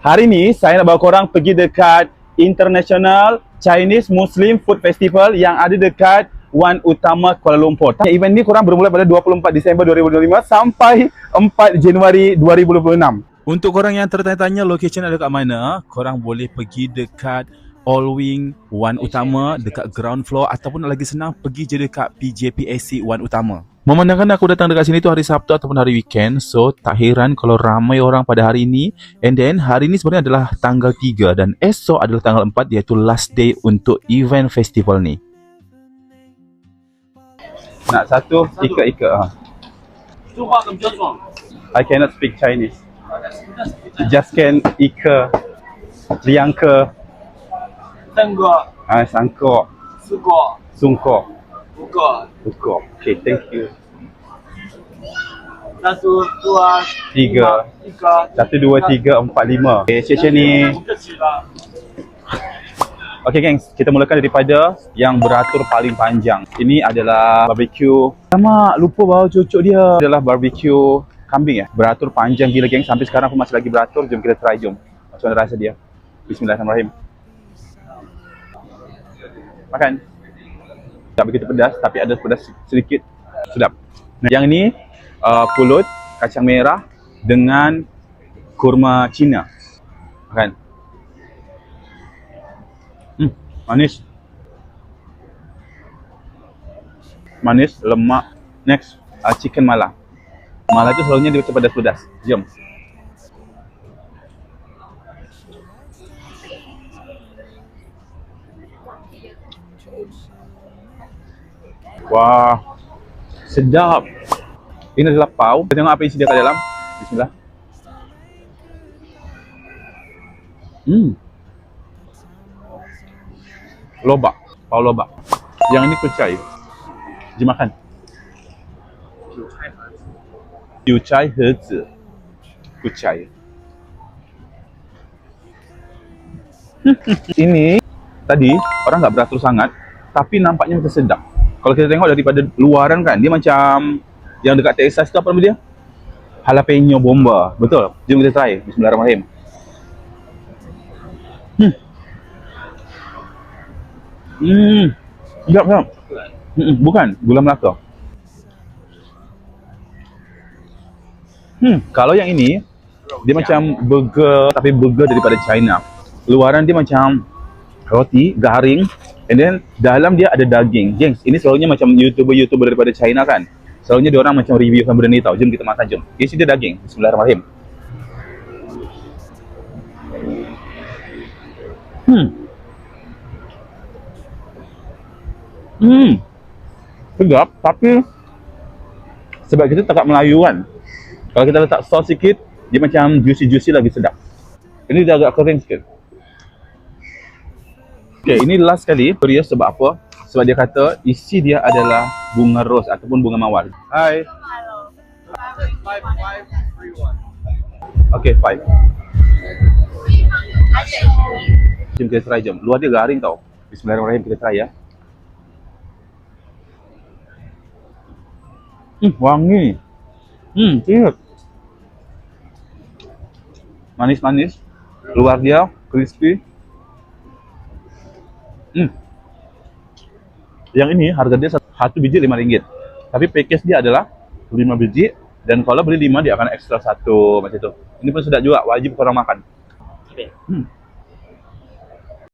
Hari ni saya nak bawa korang pergi dekat International Chinese Muslim Food Festival yang ada dekat Wan Utama Kuala Lumpur. Event ni korang bermula pada 24 Disember 2025 sampai 4 Januari 2026. Untuk korang yang tertanya-tanya location ada kat mana, korang boleh pergi dekat All Wing Wan Utama dekat ground floor, ataupun lagi senang pergi je dekat PJPAC Wan Utama. Memandangkan aku datang dekat sini tu hari Sabtu ataupun hari weekend, so tak heran kalau ramai orang pada hari ini. And then hari ini sebenarnya adalah tanggal 3 dan esok adalah tanggal 4, iaitu last day untuk event festival ni. Nak satu ikat-ikat. I cannot speak Chinese. Just can ikat, liangke, sangkok, sungkok, ukok. Okay, thank you. 1, 2, 3 1, 2, 3, 4, 5. Okay,谢谢你。 Okay gengs, kita mulakan daripada yang beratur paling panjang. Ini adalah barbecue. Lama lupa bawa cucuk dia. Adalah barbecue kambing ya. Beratur panjang gila gengs. Sampai sekarang pun masih lagi beratur. Jom kita try, jom. Macam mana rasa dia? Bismillahirrahmanirrahim. Makan. Tak begitu pedas, tapi ada pedas sedikit. Sedap. Nah, yang ini pulut kacang merah dengan kurma Cina. Makan. Manis. Manis, lemak. Next, chicken mala. Mala itu selalunya dia macam pedas-pedas. Jom. Wah, sedap. Ini adalah pau. Kita tengok apa isi dia kat dalam. Bismillah. Lobak, pau lobak. Yang ini kucai. Jom makan. Kucai hezi. Kucai. Ini tadi orang nggak beratur sangat, tapi nampaknya macam sedap. Kalau kita tengok daripada luaran kan, dia macam yang dekat Texas tu apa nama dia? Jalapeno bomba. Betul? Jom kita try. Bismillahirrahmanirrahim. Sedap. Bukan, gula Melaka. Kalau yang ini, dia macam burger, tapi burger daripada China. Luaran dia macam roti, garing, and then dalam dia ada daging. Gengs, ini selalunya macam YouTuber daripada China kan. Selalunya dia orang macam reviewkan benda ni tau. Jom kita makan, jom. Isi dia daging. Bismillahirrahmanirrahim. Sedap, tapi sebab kita tak kat Melayu kan. Kalau kita letak sos sikit, dia macam juicy lagi sedap. Ini dia agak kering sikit. Okay, ini last kali curious sebab apa? Sebab dia kata isi dia adalah bunga ros ataupun bunga mawar. Hai. Hello. 5, 3, 1. Okay, 5. Jom kita try, jom. Luar dia garing tau. Bismillahirrahmanirrahim, kita try ya. Wangi. Cute. Manis-manis. Luar dia crispy. Yang ini harga dia satu biji RM5. Tapi package dia adalah 5 biji. Dan kalau beli 5 dia akan ekstra 1 macam tu. Ini pun sedap juga, wajib korang makan.